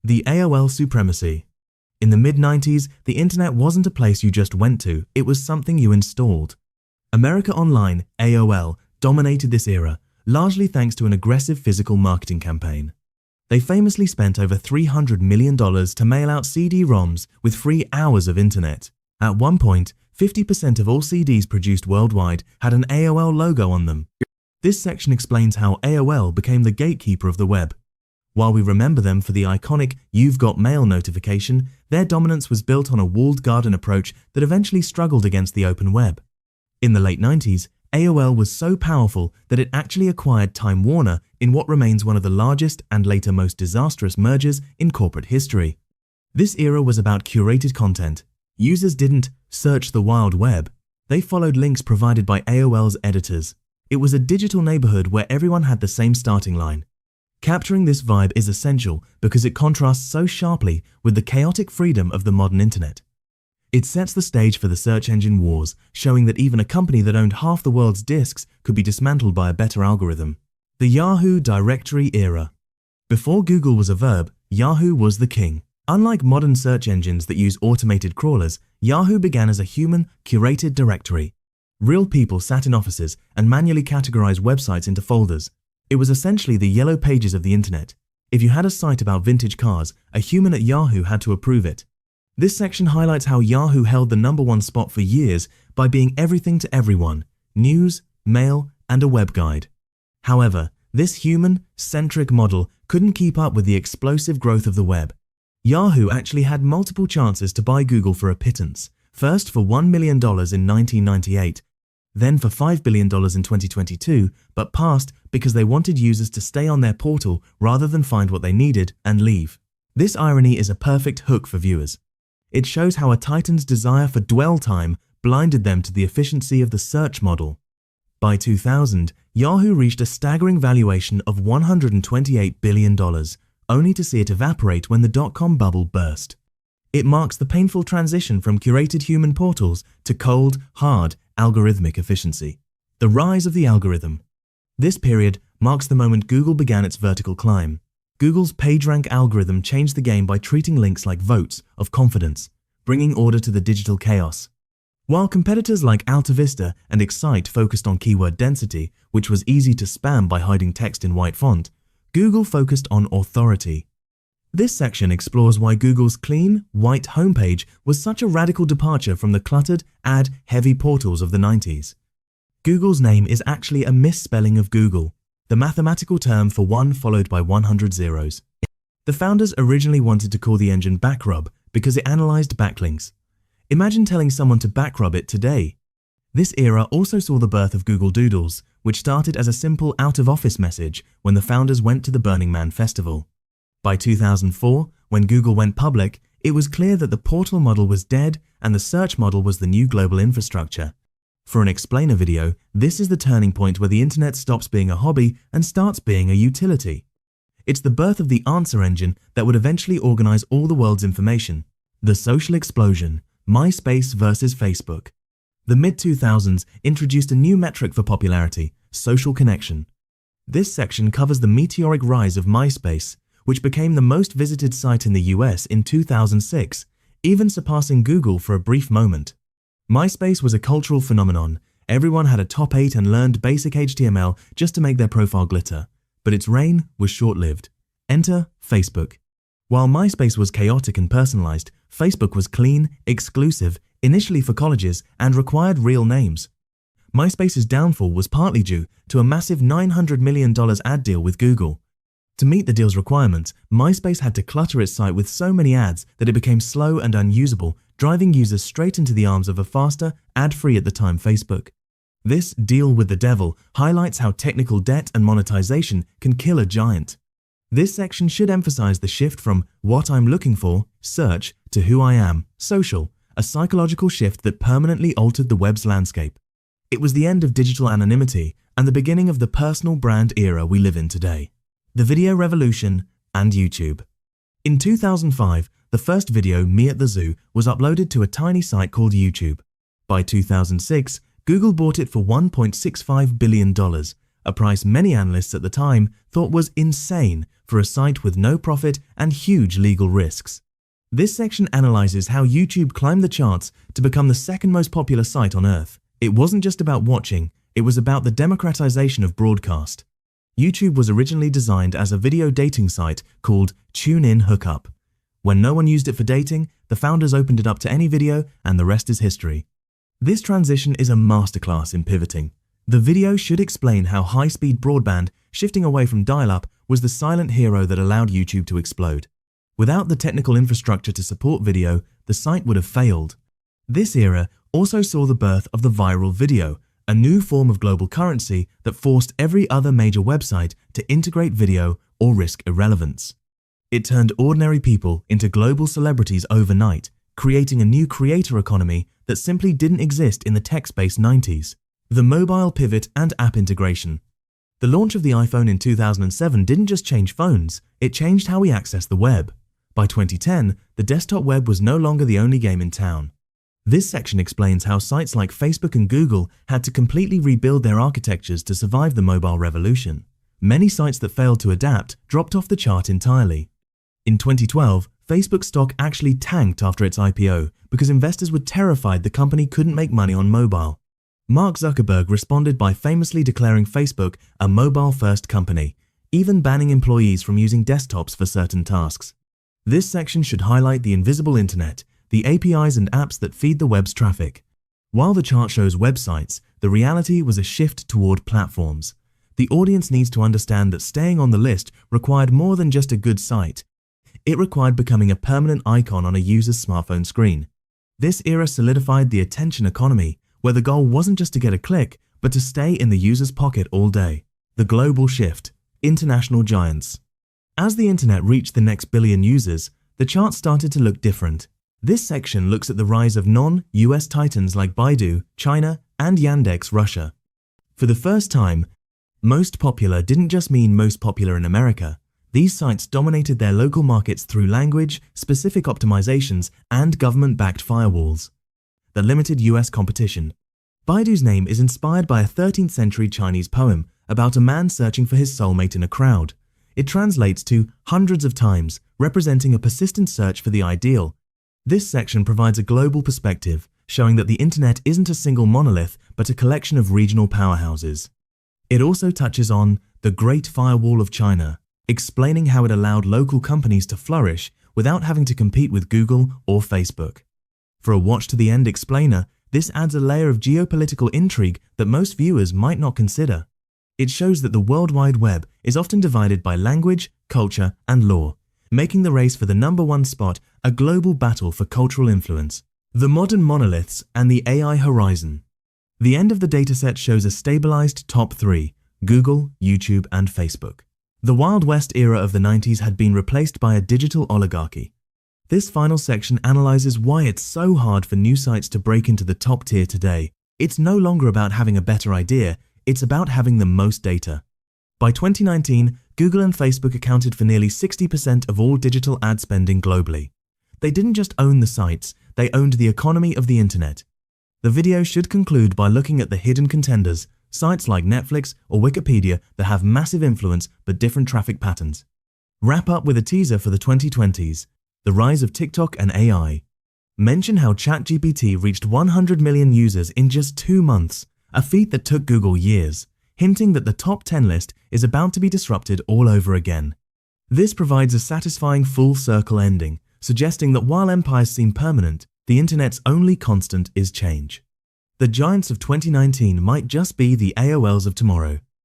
The AOL supremacy. In the mid-90s, the internet wasn't a place you just went to, it was something you installed. America Online, AOL, dominated this era, largely thanks to an aggressive physical marketing campaign. They famously spent over $300 million to mail out CD-ROMs with free hours of internet. At one point, 50% of all CDs produced worldwide had an AOL logo on them. This section explains how AOL became the gatekeeper of the web. While we remember them for the iconic "You've Got Mail" notification, their dominance was built on a walled garden approach that eventually struggled against the open web. In the late 90s, AOL was so powerful that it actually acquired Time Warner in what remains one of the largest and later most disastrous mergers in corporate history. This era was about curated content. Users didn't search the wild web. They followed links provided by AOL's editors. It was a digital neighborhood where everyone had the same starting line. Capturing this vibe is essential because it contrasts so sharply with the chaotic freedom of the modern internet. It sets the stage for the search engine wars, showing that even a company that owned half the world's disks could be dismantled by a better algorithm. The Yahoo directory era. Before Google was a verb, Yahoo was the king. Unlike modern search engines that use automated crawlers, Yahoo began as a human, curated directory. Real people sat in offices and manually categorized websites into folders. It was essentially the yellow pages of the internet. If you had a site about vintage cars, a human at Yahoo had to approve it. This section highlights how Yahoo held the #1 spot for years by being everything to everyone: news, mail, and a web guide. However, this human-centric model couldn't keep up with the explosive growth of the web. Yahoo actually had multiple chances to buy Google for a pittance, first for $1 million in 1998, then for $5 billion in 2022, but passed because they wanted users to stay on their portal rather than find what they needed and leave. This irony is a perfect hook for viewers. It shows how a titan's desire for dwell time blinded them to the efficiency of the search model. By 2000, Yahoo reached a staggering valuation of $128 billion, only to see it evaporate when the dot-com bubble burst. It marks the painful transition from curated human portals to cold, hard, algorithmic efficiency. The rise of the algorithm. This period marks the moment Google began its vertical climb. Google's PageRank algorithm changed the game by treating links like votes of confidence, bringing order to the digital chaos. While competitors like AltaVista and Excite focused on keyword density, which was easy to spam by hiding text in white font, Google focused on authority. This section explores why Google's clean, white homepage was such a radical departure from the cluttered, ad-heavy portals of the 90s. Google's name is actually a misspelling of Google, the mathematical term for 1 followed by 100 zeros. The founders originally wanted to call the engine Backrub because it analyzed backlinks. Imagine telling someone to backrub it today. This era also saw the birth of Google Doodles, which started as a simple out-of-office message when the founders went to the Burning Man festival. By 2004, when Google went public, it was clear that the portal model was dead and the search model was the new global infrastructure. For an explainer video, this is the turning point where the internet stops being a hobby and starts being a utility. It's the birth of the answer engine that would eventually organize all the world's information. The social explosion, MySpace versus Facebook. The mid-2000s introduced a new metric for popularity: social connection. This section covers the meteoric rise of MySpace, which became the most visited site in the US in 2006, even surpassing Google for a brief moment. MySpace was a cultural phenomenon. Everyone had a top 8 and learned basic HTML just to make their profile glitter. But its reign was short-lived. Enter Facebook. While MySpace was chaotic and personalized, Facebook was clean, exclusive, initially for colleges, and required real names. MySpace's downfall was partly due to a massive $900 million ad deal with Google. To meet the deal's requirements, MySpace had to clutter its site with so many ads that it became slow and unusable, driving users straight into the arms of a faster, ad-free at the time Facebook. This deal with the devil highlights how technical debt and monetization can kill a giant. This section should emphasize the shift from what I'm looking for, search, to who I am, social, a psychological shift that permanently altered the web's landscape. It was the end of digital anonymity and the beginning of the personal brand era we live in today. The video revolution and YouTube. In 2005, the first video, Me at the Zoo, was uploaded to a tiny site called YouTube. By 2006, Google bought it for $1.65 billion, a price many analysts at the time thought was insane for a site with no profit and huge legal risks. This section analyzes how YouTube climbed the charts to become the second most popular site on Earth. It wasn't just about watching, it was about the democratization of broadcast. YouTube was originally designed as a video dating site called Tune-In Hookup. When no one used it for dating, the founders opened it up to any video, and the rest is history. This transition is a masterclass in pivoting. The video should explain how high-speed broadband, shifting away from dial-up, was the silent hero that allowed YouTube to explode. Without the technical infrastructure to support video, the site would have failed. This era also saw the birth of the viral video, a new form of global currency that forced every other major website to integrate video or risk irrelevance. It turned ordinary people into global celebrities overnight, creating a new creator economy that simply didn't exist in the tech-based 90s. The mobile pivot and app integration. The launch of the iPhone in 2007 didn't just change phones, it changed how we access the web. By 2010, the desktop web was no longer the only game in town. This section explains how sites like Facebook and Google had to completely rebuild their architectures to survive the mobile revolution. Many sites that failed to adapt dropped off the chart entirely. In 2012, Facebook stock actually tanked after its IPO because investors were terrified the company couldn't make money on mobile. Mark Zuckerberg responded by famously declaring Facebook a mobile-first company, even banning employees from using desktops for certain tasks. This section should highlight the invisible internet, the APIs and apps that feed the web's traffic. While the chart shows websites, the reality was a shift toward platforms. The audience needs to understand that staying on the list required more than just a good site. It required becoming a permanent icon on a user's smartphone screen. This era solidified the attention economy, where the goal wasn't just to get a click, but to stay in the user's pocket all day. The global shift. International giants. As the internet reached the next billion users, the chart started to look different. This section looks at the rise of non-US titans like Baidu, China, and Yandex, Russia. For the first time, most popular didn't just mean most popular in America. These sites dominated their local markets through language-specific optimizations and government-backed firewalls that limited US competition. Baidu's name is inspired by a 13th century Chinese poem about a man searching for his soulmate in a crowd. It translates to hundreds of times, representing a persistent search for the ideal. This section provides a global perspective, showing that the internet isn't a single monolith, but a collection of regional powerhouses. It also touches on the Great Firewall of China, explaining how it allowed local companies to flourish without having to compete with Google or Facebook. For a watch-to-the-end explainer, this adds a layer of geopolitical intrigue that most viewers might not consider. It shows that the World Wide Web is often divided by language, culture, and law, making the race for the #1 spot a global battle for cultural influence. The modern monoliths and the AI horizon. The end of the dataset shows a stabilized top 3, Google, YouTube, and Facebook. The Wild West era of the 90s had been replaced by a digital oligarchy. This final section analyzes why it's so hard for new sites to break into the top tier today. It's no longer about having a better idea, it's about having the most data. By 2019, Google and Facebook accounted for nearly 60% of all digital ad spending globally. They didn't just own the sites, they owned the economy of the internet. The video should conclude by looking at the hidden contenders, sites like Netflix or Wikipedia that have massive influence but different traffic patterns. Wrap up with a teaser for the 2020s, the rise of TikTok and AI. Mention how ChatGPT reached 100 million users in just 2 months, a feat that took Google years, hinting that the top 10 list is about to be disrupted all over again. This provides a satisfying full circle ending, suggesting that while empires seem permanent, the internet's only constant is change. The giants of 2019 might just be the AOLs of tomorrow.